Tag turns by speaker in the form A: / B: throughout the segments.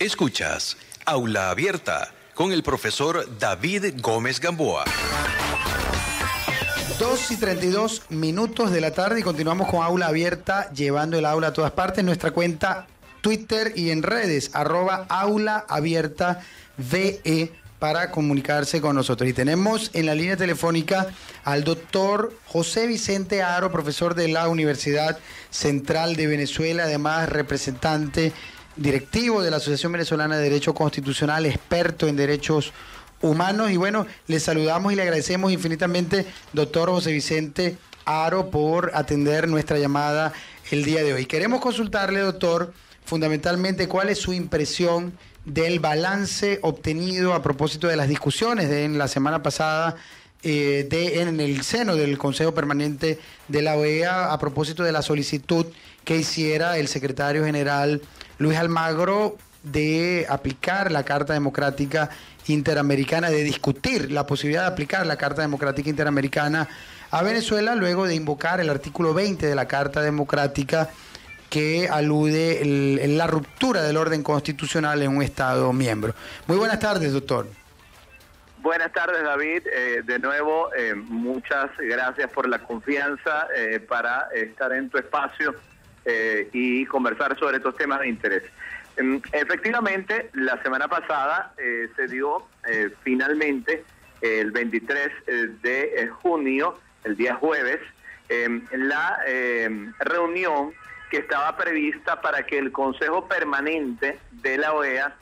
A: Escuchas Aula Abierta con el profesor David Gómez Gamboa.
B: 2:32 de la tarde y continuamos con Aula Abierta, llevando el aula a todas partes. En nuestra cuenta Twitter y en redes, @aulaabiertaVE, para comunicarse con nosotros. Y tenemos en la línea telefónica al doctor José Vicente Haro, profesor de la Universidad Central de Venezuela, además representante directivo de la Asociación Venezolana de Derecho Constitucional, experto en derechos humanos. Y bueno, le saludamos y le agradecemos infinitamente, doctor José Vicente Haro, por atender nuestra llamada el día de hoy. Queremos consultarle, doctor, fundamentalmente cuál es su impresión del balance obtenido a propósito de las discusiones en la semana pasada en el seno del Consejo Permanente de la OEA a propósito de la solicitud que hiciera el secretario general Luis Almagro de aplicar la Carta Democrática Interamericana, de discutir la posibilidad de aplicar la Carta Democrática Interamericana a Venezuela, luego de invocar el artículo 20 de la Carta Democrática, que alude en la ruptura del orden constitucional en un Estado miembro. Muy buenas tardes, doctor.
C: Buenas tardes, David. De nuevo, muchas gracias por la confianza para estar en tu espacio y conversar sobre estos temas de interés. Efectivamente, la semana pasada se dio finalmente el 23 de junio, el día jueves, la reunión que estaba prevista para que el Consejo Permanente de la OEA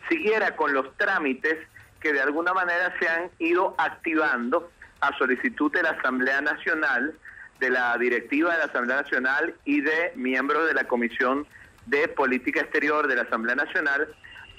C: siguiera con los trámites que de alguna manera se han ido activando a solicitud de la Asamblea Nacional, de la directiva de la Asamblea Nacional y de miembros de la Comisión de Política Exterior de la Asamblea Nacional,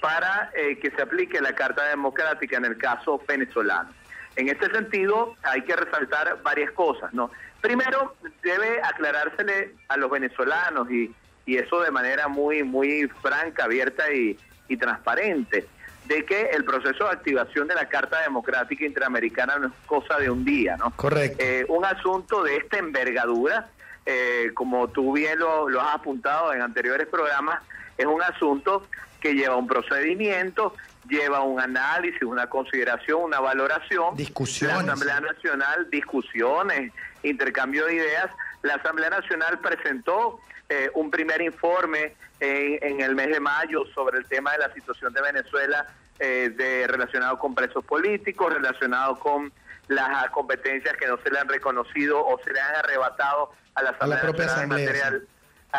C: para que se aplique la Carta Democrática en el caso venezolano. En este sentido, hay que resaltar varias cosas, ¿no? Primero, debe aclarársele a los venezolanos, y eso de manera muy franca, abierta y transparente, de que el proceso de activación de la Carta Democrática Interamericana no es cosa de un día, ¿no?
B: Correcto.
C: Un asunto de esta envergadura, como tú bien lo has apuntado en anteriores programas, es un asunto que lleva un procedimiento, lleva un análisis, una consideración, una valoración.
B: Discusiones.
C: La Asamblea Nacional, discusiones, intercambio de ideas. La Asamblea Nacional presentó un primer informe en el mes de mayo sobre el tema de la situación de Venezuela, relacionado con presos políticos, relacionado con las competencias que no se le han reconocido o se le han arrebatado a la Asamblea Nacional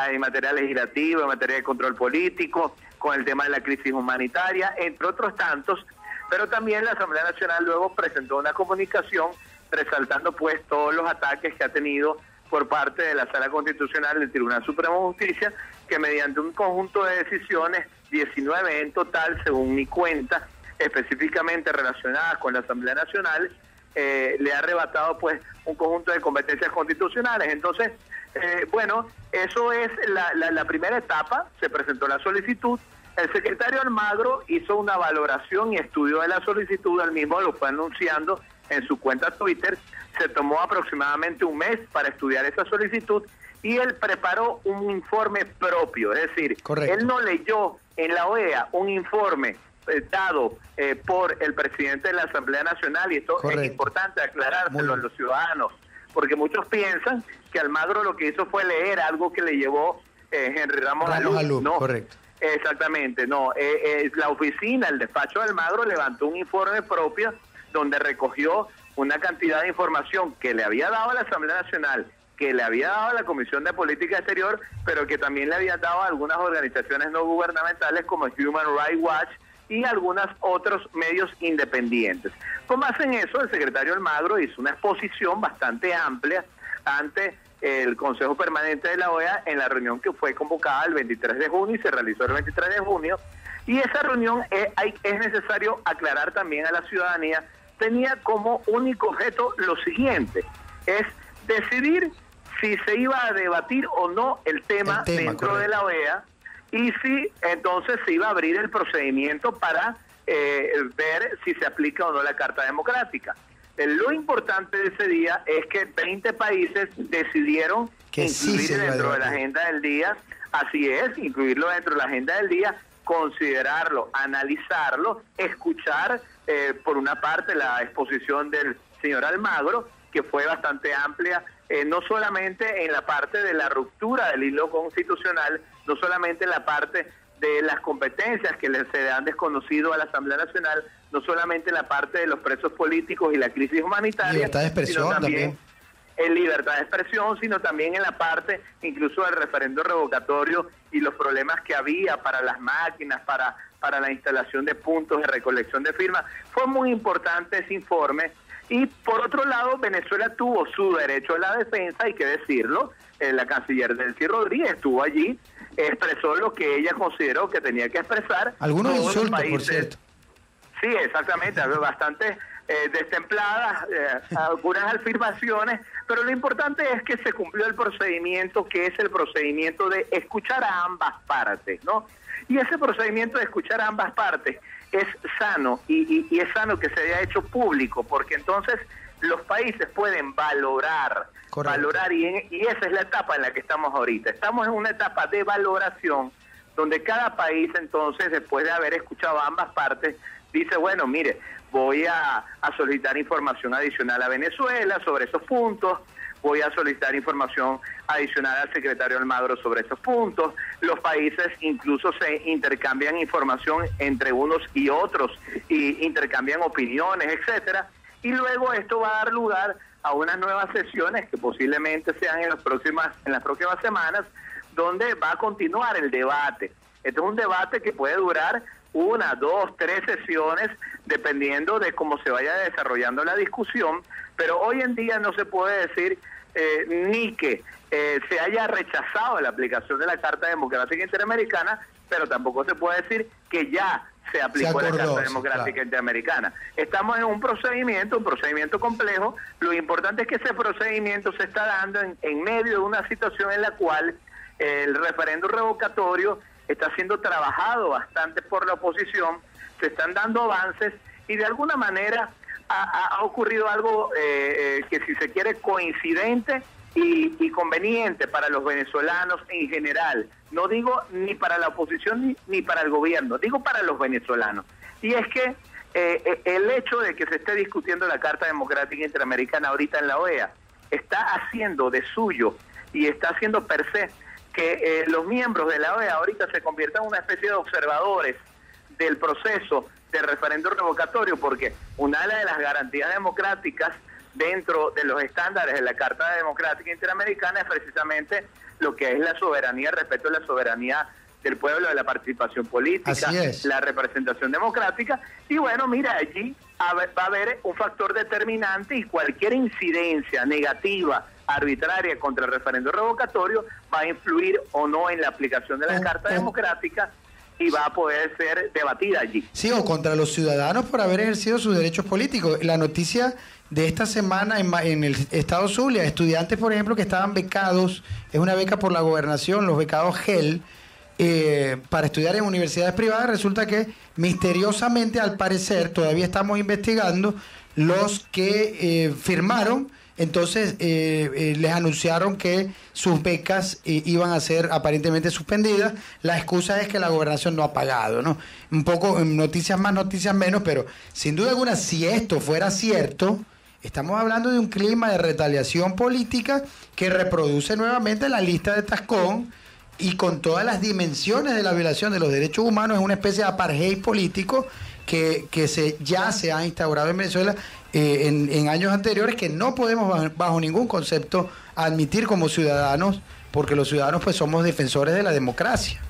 C: en materia legislativa, en materia de control político, con el tema de la crisis humanitaria, entre otros tantos. Pero también la Asamblea Nacional luego presentó una comunicación resaltando pues todos los ataques que ha tenido por parte de la Sala Constitucional del Tribunal Supremo de Justicia, que mediante un conjunto de decisiones, 19 en total, según mi cuenta, específicamente relacionadas con la Asamblea Nacional, le ha arrebatado pues un conjunto de competencias constitucionales. Entonces, bueno, eso es la primera etapa. Se presentó la solicitud, el secretario Almagro hizo una valoración y estudio de la solicitud, él mismo lo fue anunciando en su cuenta Twitter. Se tomó aproximadamente un mes para estudiar esa solicitud y él preparó un informe propio, es decir,
B: correcto,
C: él no leyó en la OEA un informe dado por el presidente de la Asamblea Nacional, y esto
B: correcto,
C: es importante aclarárselo a los ciudadanos, porque muchos piensan que Almagro lo que hizo fue leer algo que le llevó Henry Ramos Alú. No,
B: correcto.
C: Exactamente, no. La oficina, el despacho de Almagro levantó un informe propio donde recogió una cantidad de información que le había dado a la Asamblea Nacional, que le había dado a la Comisión de Política Exterior, pero que también le había dado a algunas organizaciones no gubernamentales como Human Rights Watch y algunos otros medios independientes. Con base en eso, el secretario Almagro hizo una exposición bastante amplia ante el Consejo Permanente de la OEA en la reunión que fue convocada el 23 de junio y se realizó el 23 de junio. Y esa reunión, es necesario aclarar también a la ciudadanía, tenía como único objeto lo siguiente: es decidir si se iba a debatir o no el tema dentro correcto de la OEA, y si entonces se iba a abrir el procedimiento para ver si se aplica o no la Carta Democrática. Lo importante de ese día es que 20 países decidieron que incluir dentro de la agenda del día, así es, incluirlo dentro de la agenda del día, considerarlo, analizarlo, escuchar por una parte la exposición del señor Almagro, que fue bastante amplia, no solamente en la parte de la ruptura del hilo constitucional, no solamente en la parte de las competencias que se han desconocido a la Asamblea Nacional, no solamente en la parte de los presos políticos y la crisis humanitaria,
B: libertad de expresión también.
C: En libertad de expresión, sino también en la parte incluso del referendo revocatorio y los problemas que había para las máquinas, para la instalación de puntos de recolección de firmas. Fue muy importante ese informe. Y por otro lado, Venezuela tuvo su derecho a la defensa, hay que decirlo. La canciller Delcy Rodríguez estuvo allí, expresó lo que ella consideró que tenía que expresar.
B: Algunos insultos, por cierto.
C: Sí, exactamente, bastante destempladas, algunas afirmaciones, pero lo importante es que se cumplió el procedimiento, que es el procedimiento de escuchar a ambas partes, ¿no? Y ese procedimiento de escuchar a ambas partes es sano, y es sano que se haya hecho público, porque entonces los países pueden valorar, y esa es la etapa en la que estamos ahorita. Estamos en una etapa de valoración, donde cada país entonces, después de haber escuchado a ambas partes, dice, bueno, mire, voy a solicitar información adicional a Venezuela sobre esos puntos, voy a solicitar información adicional al secretario Almagro sobre esos puntos. Los países incluso se intercambian información entre unos y otros, y intercambian opiniones, etcétera. Y luego esto va a dar lugar a unas nuevas sesiones que posiblemente sean en las próximas semanas, donde va a continuar el debate. Este es un debate que puede durar 1, 2, 3 sesiones, dependiendo de cómo se vaya desarrollando la discusión, pero hoy en día no se puede decir ni que se haya rechazado la aplicación de la Carta Democrática Interamericana, pero tampoco se puede decir que ya se aplicó la Carta Democrática Interamericana. Estamos en un procedimiento complejo. Lo importante es que ese procedimiento se está dando en medio de una situación en la cual el referendo revocatorio está siendo trabajado bastante por la oposición, se están dando avances y de alguna manera ha ocurrido algo que, si se quiere, coincidente y conveniente para los venezolanos en general. No digo ni para la oposición ni para el gobierno, digo para los venezolanos. Y es que el hecho de que se esté discutiendo la Carta Democrática Interamericana ahorita en la OEA está haciendo de suyo y está haciendo per se que los miembros de la OEA ahorita se conviertan en una especie de observadores del proceso de referendo revocatorio, porque una de las garantías democráticas dentro de los estándares de la Carta Democrática Interamericana es precisamente lo que es la soberanía, el respeto a la soberanía del pueblo, de la participación política, la representación democrática. Y bueno, mira, allí va a haber un factor determinante, y cualquier incidencia negativa, arbitraria contra el referendo revocatorio va a influir o no en la aplicación de la Carta Democrática, y va a poder ser debatida allí.
B: Sí, o contra los ciudadanos por haber ejercido sus derechos políticos. La noticia de esta semana en el estado Zulia, estudiantes, por ejemplo, que estaban becados, es una beca por la gobernación, los becados GEL, para estudiar en universidades privadas, resulta que misteriosamente, al parecer, todavía estamos investigando, los que firmaron, entonces les anunciaron que sus becas iban a ser aparentemente suspendidas. La excusa es que la gobernación no ha pagado, ¿no? Un poco, noticias más, noticias menos, pero sin duda alguna, si esto fuera cierto, estamos hablando de un clima de retaliación política que reproduce nuevamente la lista de Tascón, y con todas las dimensiones de la violación de los derechos humanos. Es una especie de apartheid político que ya se ha instaurado en Venezuela en años anteriores, que no podemos bajo ningún concepto admitir como ciudadanos, porque los ciudadanos pues somos defensores de la democracia.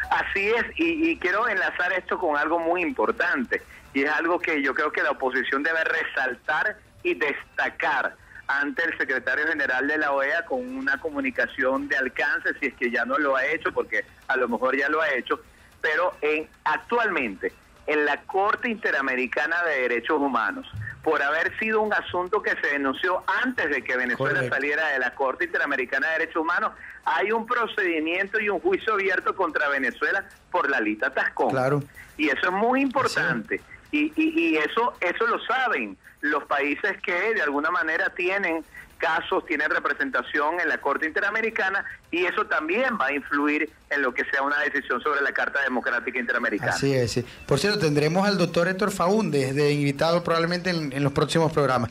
C: Así es, y quiero enlazar esto con algo muy importante, y es algo que yo creo que la oposición debe resaltar y destacar ante el secretario general de la OEA con una comunicación de alcance, si es que ya no lo ha hecho, porque a lo mejor ya lo ha hecho, pero actualmente en la Corte Interamericana de Derechos Humanos, por haber sido un asunto que se denunció antes de que Venezuela saliera de la Corte Interamericana de Derechos Humanos, hay un procedimiento y un juicio abierto contra Venezuela por la lista Tascón.
B: Claro.
C: Y eso es muy importante. Y eso lo saben los países que de alguna manera tienen casos tienen representación en la Corte Interamericana, y eso también va a influir en lo que sea una decisión sobre la Carta Democrática Interamericana.
B: Así es. Sí. Por cierto, tendremos al doctor Héctor Faúndez de invitado probablemente en los próximos programas.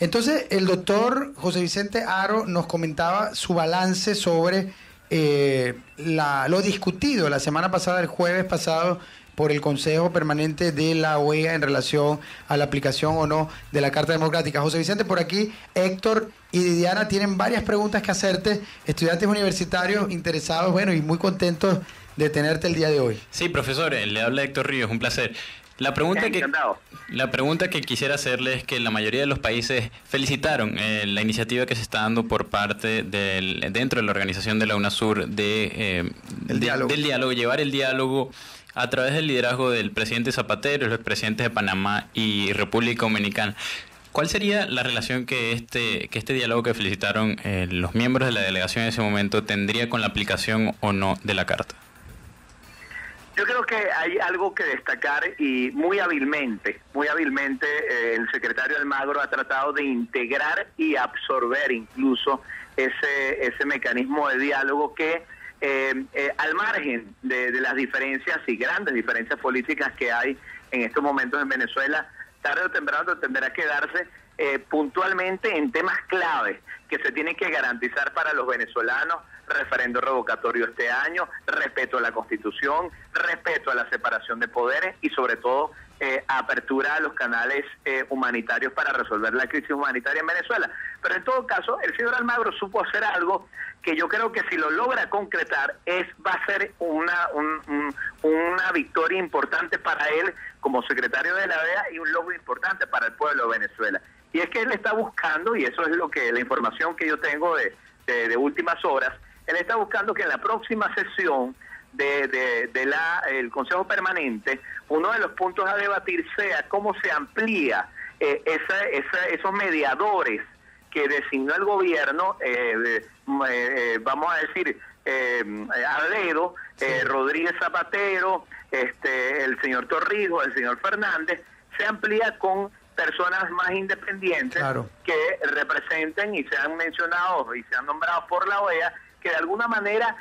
B: Entonces, el doctor José Vicente Haro nos comentaba su balance sobre lo discutido la semana pasada, el jueves pasado, por el Consejo Permanente de la OEA en relación a la aplicación o no de la Carta Democrática. José Vicente, por aquí, Héctor y Diana tienen varias preguntas que hacerte, estudiantes universitarios interesados, bueno, y muy contentos de tenerte el día de hoy.
D: Sí, profesor, le habla Héctor Ríos, un placer. La pregunta que quisiera hacerle es que la mayoría de los países felicitaron la iniciativa que se está dando por parte dentro de la organización de la UNASUR del diálogo, llevar el diálogo a través del liderazgo del presidente Zapatero, los presidentes de Panamá y República Dominicana. ¿Cuál sería la relación que este diálogo que felicitaron los miembros de la delegación en ese momento tendría con la aplicación o no de la Carta?
C: Yo creo que hay algo que destacar, y muy hábilmente el secretario Almagro ha tratado de integrar y absorber incluso ese mecanismo de diálogo que al margen de las diferencias y grandes diferencias políticas que hay en estos momentos en Venezuela, tarde o temprano tendrá que darse puntualmente en temas claves que se tienen que garantizar para los venezolanos: referendo revocatorio este año, respeto a la Constitución, respeto a la separación de poderes y sobre todo apertura a los canales humanitarios para resolver la crisis humanitaria en Venezuela. Pero en todo caso, el señor Almagro supo hacer algo que yo creo que si lo logra concretar va a ser una victoria importante para él como secretario de la OEA y un logro importante para el pueblo de Venezuela. Y es que él está buscando, y eso es la información que yo tengo de últimas horas, él está buscando que en la próxima sesión del Consejo Permanente, uno de los puntos a debatir sea cómo se amplía esos mediadores que designó el gobierno, vamos a decir, a dedo, Rodríguez Zapatero, el señor Torrijos, el señor Fernández, se amplía con personas más independientes, claro, que representen y sean mencionados y sean nombrados por la OEA, que de alguna manera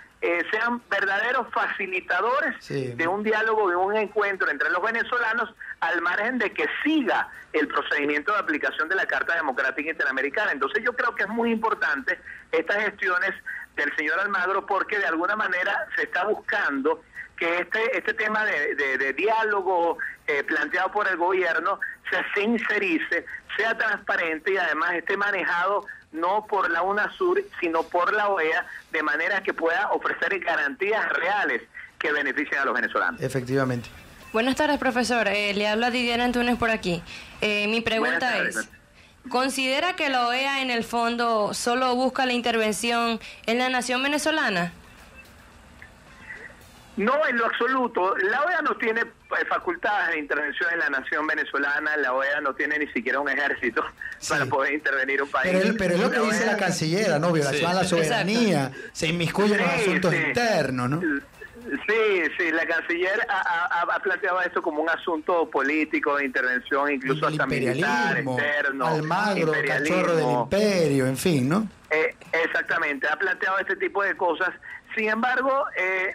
C: sean verdaderos facilitadores, sí, de un diálogo, de un encuentro entre los venezolanos, al margen de que siga el procedimiento de aplicación de la Carta Democrática Interamericana. Entonces yo creo que es muy importante estas gestiones del señor Almagro, porque de alguna manera se está buscando que este tema de diálogo planteado por el gobierno se sincerice, sea transparente y además esté manejado no por la UNASUR, sino por la OEA, de manera que pueda ofrecer garantías reales que beneficien a los venezolanos.
B: Efectivamente.
E: Buenas tardes, profesor. Le habla Didiana Antunes por aquí. Mi pregunta es, ¿considera que la OEA en el fondo solo busca la intervención en la nación venezolana?
C: No, en lo absoluto. La OEA no tiene facultades de intervención en la nación venezolana. La OEA no tiene ni siquiera un ejército, sí, para poder intervenir un país.
B: Pero es lo que dice la canciller, ¿no? Violación a la soberanía, exacto, se inmiscuye en los asuntos internos, ¿no?
C: Sí, la canciller ha planteado esto como un asunto político de intervención, incluso hasta militar, externo.
B: Almagro, cachorro del imperio, en fin, ¿no?
C: Exactamente, ha planteado este tipo de cosas. Sin embargo,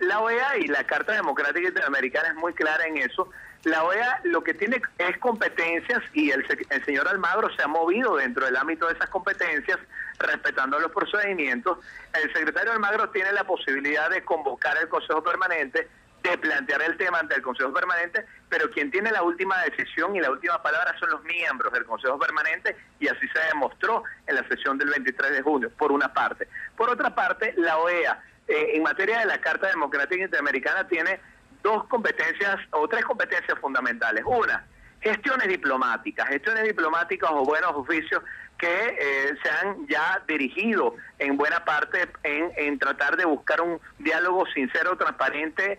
C: la OEA y la Carta Democrática Interamericana es muy clara en eso. La OEA lo que tiene es competencias, y el señor Almagro se ha movido dentro del ámbito de esas competencias, respetando los procedimientos. El secretario Almagro tiene la posibilidad de convocar el Consejo Permanente, de plantear el tema ante el Consejo Permanente, pero quien tiene la última decisión y la última palabra son los miembros del Consejo Permanente, y así se demostró en la sesión del 23 de junio, por una parte. Por otra parte, la OEA, en materia de la Carta Democrática Interamericana, tiene dos competencias o tres competencias fundamentales. Una, gestiones diplomáticas o buenos oficios que se han ya dirigido en buena parte en tratar de buscar un diálogo sincero, transparente,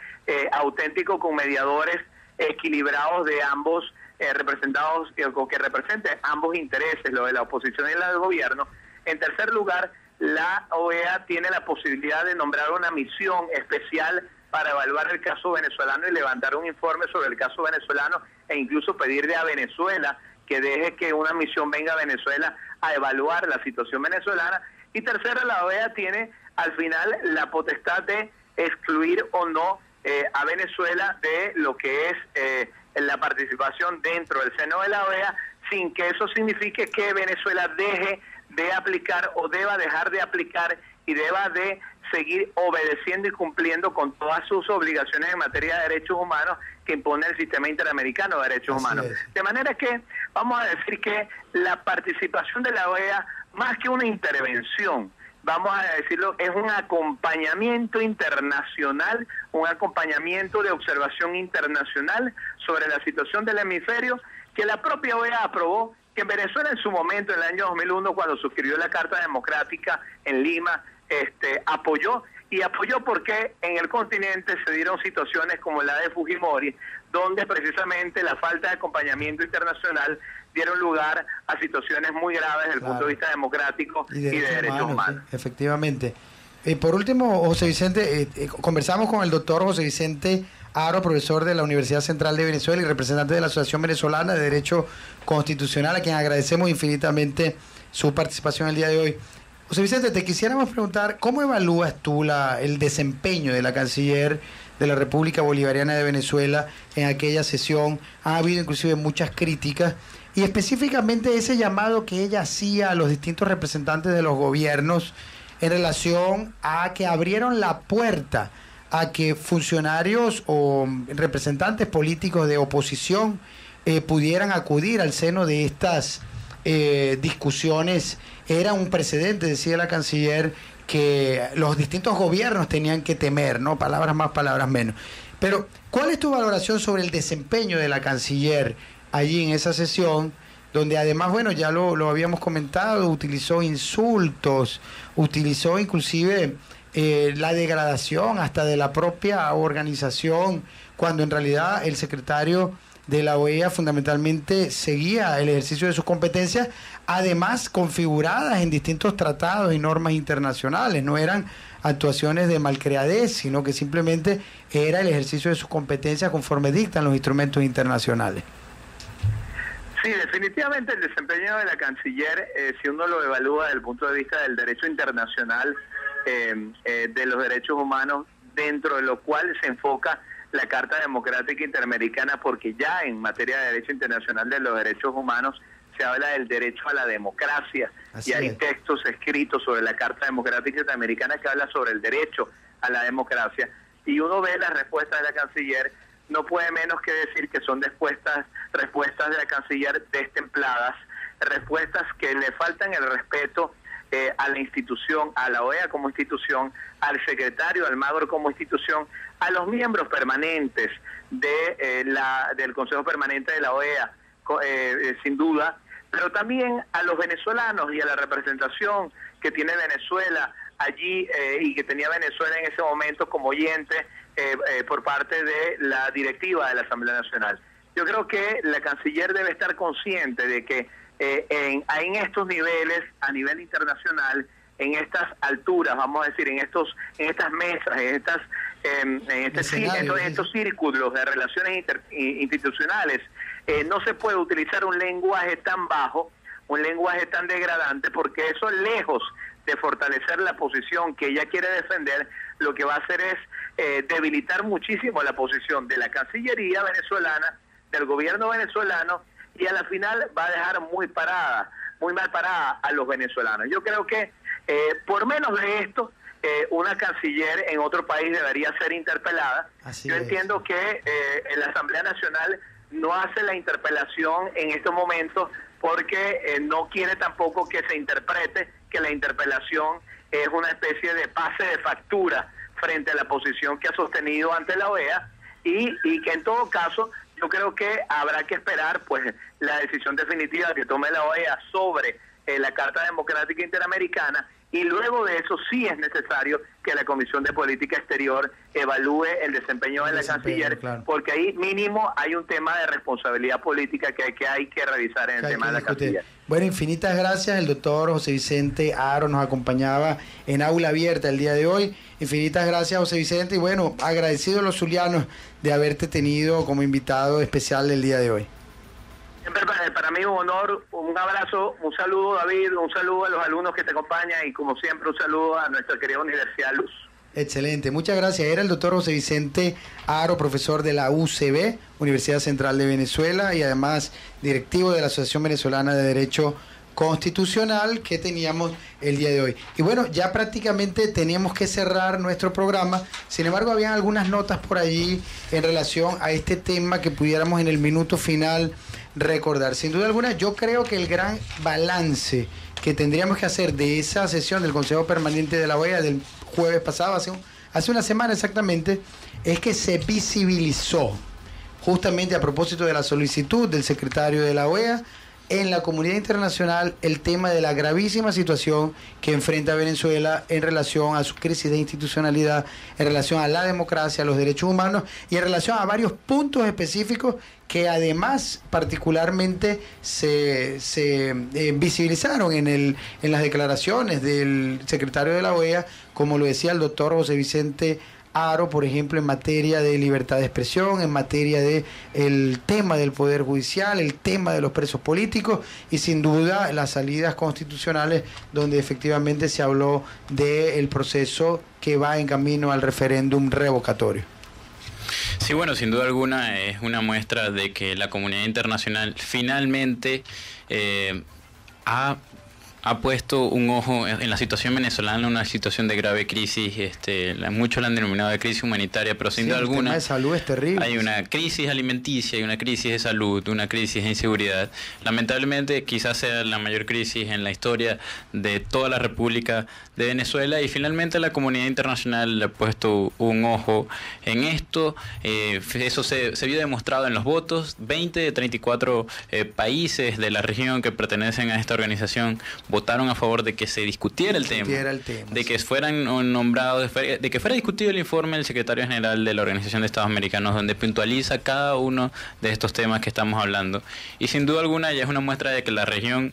C: auténtico, con mediadores equilibrados de ambos representados, que representen ambos intereses, lo de la oposición y la del gobierno. En tercer lugar, la OEA tiene la posibilidad de nombrar una misión especial para evaluar el caso venezolano y levantar un informe sobre el caso venezolano, e incluso pedirle a Venezuela que deje que una misión venga a Venezuela a evaluar la situación venezolana. Y tercera, la OEA tiene al final la potestad de excluir o no a Venezuela de lo que es la participación dentro del seno de la OEA, sin que eso signifique que Venezuela deje de aplicar o deba dejar de aplicar y deba de seguir obedeciendo y cumpliendo con todas sus obligaciones en materia de derechos humanos que impone el sistema interamericano de derechos humanos. De manera que vamos a decir que la participación de la OEA, más que una intervención, vamos a decirlo, es un acompañamiento internacional, un acompañamiento de observación internacional sobre la situación del hemisferio, que la propia OEA aprobó, que en Venezuela en su momento, en el año 2001, cuando suscribió la Carta Democrática en Lima, apoyó porque en el continente se dieron situaciones como la de Fujimori, donde precisamente la falta de acompañamiento internacional dieron lugar a situaciones muy graves desde el punto de vista democrático y de derechos humanos.
B: Sí, efectivamente. Por último, José Vicente, conversamos con el doctor José Vicente Haro, profesor de la Universidad Central de Venezuela y representante de la Asociación Venezolana de Derecho Constitucional, a quien agradecemos infinitamente su participación el día de hoy. José Vicente, te quisiéramos preguntar, ¿cómo evalúas tú el desempeño de la canciller de la República Bolivariana de Venezuela en aquella sesión? Ha habido inclusive muchas críticas, y específicamente ese llamado que ella hacía a los distintos representantes de los gobiernos en relación a que abrieron la puerta a que funcionarios o representantes políticos de oposición pudieran acudir al seno de estas discusiones. Era un precedente, decía la canciller, que los distintos gobiernos tenían que temer, ¿no? Palabras más, palabras menos. Pero, ¿cuál es tu valoración sobre el desempeño de la canciller allí en esa sesión, donde además, bueno, ya lo habíamos comentado, utilizó insultos, utilizó inclusive la degradación hasta de la propia organización, cuando en realidad el secretario de la OEA fundamentalmente seguía el ejercicio de sus competencias, además configuradas en distintos tratados y normas internacionales? No eran actuaciones de malcriadez, sino que simplemente era el ejercicio de sus competencias conforme dictan los instrumentos internacionales.
C: Sí, definitivamente el desempeño de la canciller, si uno lo evalúa desde el punto de vista del derecho internacional, de los derechos humanos, dentro de lo cual se enfoca la Carta Democrática Interamericana, porque ya en materia de derecho internacional de los derechos humanos se habla del derecho a la democracia. Así y hay textos escritos sobre la Carta Democrática Interamericana que habla sobre el derecho a la democracia, y uno ve las respuestas de la canciller, no puede menos que decir que son respuestas de la canciller destempladas, respuestas que le faltan el respeto a la institución, a la OEA como institución, al secretario Almagro como institución, a los miembros permanentes del Consejo Permanente de la OEA, sin duda, pero también a los venezolanos y a la representación que tiene Venezuela allí y que tenía Venezuela en ese momento como oyente por parte de la directiva de la Asamblea Nacional. Yo creo que la canciller debe estar consciente de que en estos niveles, a nivel internacional, en estas alturas, vamos a decir, en estas mesas, en estos círculos de relaciones institucionales, no se puede utilizar un lenguaje tan bajo, un lenguaje tan degradante, porque eso, lejos de fortalecer la posición que ella quiere defender, lo que va a hacer es debilitar muchísimo la posición de la Cancillería venezolana, del gobierno venezolano, y a la final va a dejar muy mal parada a los venezolanos. Yo creo que por menos de esto, una canciller en otro país debería ser interpelada. Yo entiendo que la Asamblea Nacional no hace la interpelación en estos momentos porque no quiere tampoco que se interprete que la interpelación es una especie de pase de factura frente a la posición que ha sostenido ante la OEA, y que en todo caso yo creo que habrá que esperar pues la decisión definitiva que tome la OEA sobre la Carta Democrática Interamericana, y luego de eso sí es necesario que la Comisión de Política Exterior evalúe el desempeño de la canciller, claro, porque ahí mínimo hay un tema de responsabilidad política que hay que revisar en el tema de la canciller.
B: Bueno, infinitas gracias. El doctor José Vicente Haro nos acompañaba en Aula Abierta el día de hoy. Infinitas gracias, José Vicente, y bueno, agradecidos los zulianos de haberte tenido como invitado especial el día de hoy.
C: Siempre para mí un honor, un abrazo, un saludo David, un saludo a los alumnos que te acompañan y como siempre un saludo a nuestra querida Universidad Luz.
B: Excelente, muchas gracias. Era el doctor José Vicente Aro, profesor de la UCB, Universidad Central de Venezuela, y además directivo de la Asociación Venezolana de Derecho Constitucional que teníamos el día de hoy. Y bueno, ya prácticamente teníamos que cerrar nuestro programa. Sin embargo, habían algunas notas por allí en relación a este tema que pudiéramos en el minuto final recordar. Sin duda alguna, yo creo que el gran balance que tendríamos que hacer de esa sesión del Consejo Permanente de la OEA del jueves pasado, hace una semana exactamente, es que se visibilizó justamente a propósito de la solicitud del secretario de la OEA en la comunidad internacional el tema de la gravísima situación que enfrenta Venezuela en relación a su crisis de institucionalidad, en relación a la democracia, a los derechos humanos y en relación a varios puntos específicos que además particularmente se visibilizaron en las declaraciones del secretario de la OEA, como lo decía el doctor José Vicente Aro, por ejemplo, en materia de libertad de expresión, en materia de el tema del Poder Judicial, el tema de los presos políticos y sin duda las salidas constitucionales donde efectivamente se habló del proceso que va en camino al referéndum revocatorio.
D: Sí, bueno, sin duda alguna es una muestra de que la comunidad internacional finalmente ha puesto un ojo en la situación venezolana, una situación de grave crisis, muchos la han denominado de crisis humanitaria, pero sin duda alguna, el tema
B: de salud es terrible.
D: Hay una crisis alimenticia, hay una crisis de salud, una crisis de inseguridad. Lamentablemente quizás sea la mayor crisis en la historia de toda la República de Venezuela y finalmente la comunidad internacional le ha puesto un ojo en esto. Eso se vio demostrado en los votos. 20 de 34 países de la región que pertenecen a esta organización votaron a favor de que se discutiera el tema, de que fueran nombrados, de que fuera discutido el informe del secretario general de la Organización de Estados Americanos, donde puntualiza cada uno de estos temas que estamos hablando. Y sin duda alguna ya es una muestra de que la región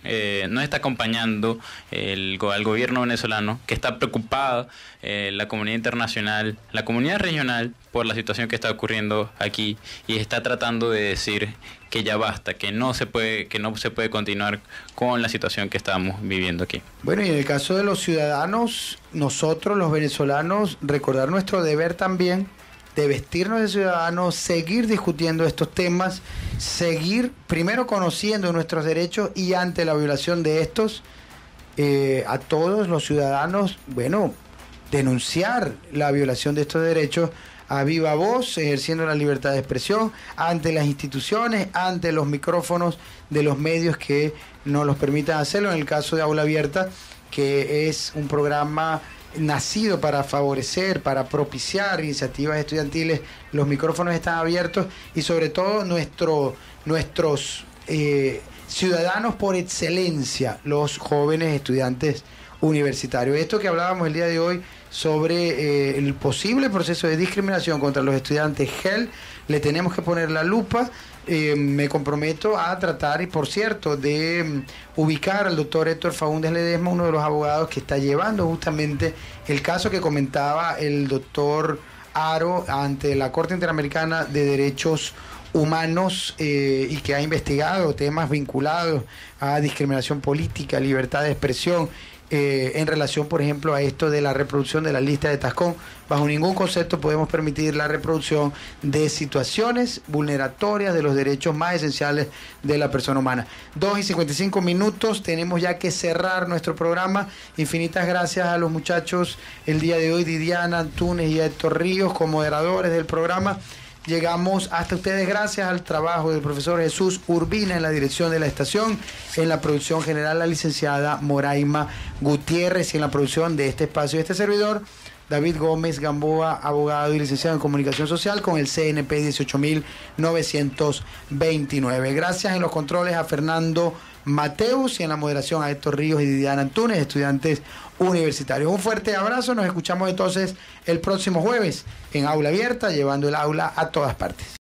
D: no está acompañando al gobierno venezolano, que está preocupada la comunidad internacional, la comunidad regional por la situación que está ocurriendo aquí y está tratando de decir que ya basta, que no se puede continuar con la situación que estamos viviendo aquí.
B: Bueno, y en el caso de los ciudadanos, nosotros los venezolanos, recordar nuestro deber también de vestirnos de ciudadanos, seguir discutiendo estos temas, seguir primero conociendo nuestros derechos y ante la violación de estos, a todos los ciudadanos, bueno, denunciar la violación de estos derechos a viva voz, ejerciendo la libertad de expresión ante las instituciones, ante los micrófonos de los medios que nos los permitan hacerlo. En el caso de Aula Abierta, que es un programa nacido para favorecer, para propiciar iniciativas estudiantiles, los micrófonos están abiertos y sobre todo nuestros ciudadanos por excelencia, los jóvenes estudiantes universitarios. Esto que hablábamos el día de hoy sobre el posible proceso de discriminación contra los estudiantes GEL, le tenemos que poner la lupa. Me comprometo a tratar, y por cierto, de ubicar al doctor Héctor Faúndez Ledesma, uno de los abogados que está llevando justamente el caso que comentaba el doctor Aro ante la Corte Interamericana de Derechos Humanos y que ha investigado temas vinculados a discriminación política, libertad de expresión, en relación, por ejemplo, a esto de la reproducción de la lista de Tascón. Bajo ningún concepto podemos permitir la reproducción de situaciones vulneratorias de los derechos más esenciales de la persona humana. 2:55, tenemos ya que cerrar nuestro programa. Infinitas gracias a los muchachos el día de hoy, Didiana Antunes y Héctor Ríos, como moderadores del programa. Llegamos hasta ustedes gracias al trabajo del profesor Jesús Urbina en la dirección de la estación, en la producción general la licenciada Moraima Gutiérrez y en la producción de este espacio y este servidor, David Gómez Gamboa, abogado y licenciado en Comunicación Social con el CNP 18929. Gracias en los controles a Fernando Mateus y en la moderación a Héctor Ríos y Didiana Antunes, estudiantes universitarios. Un fuerte abrazo, nos escuchamos entonces el próximo jueves en Aula Abierta, llevando el aula a todas partes.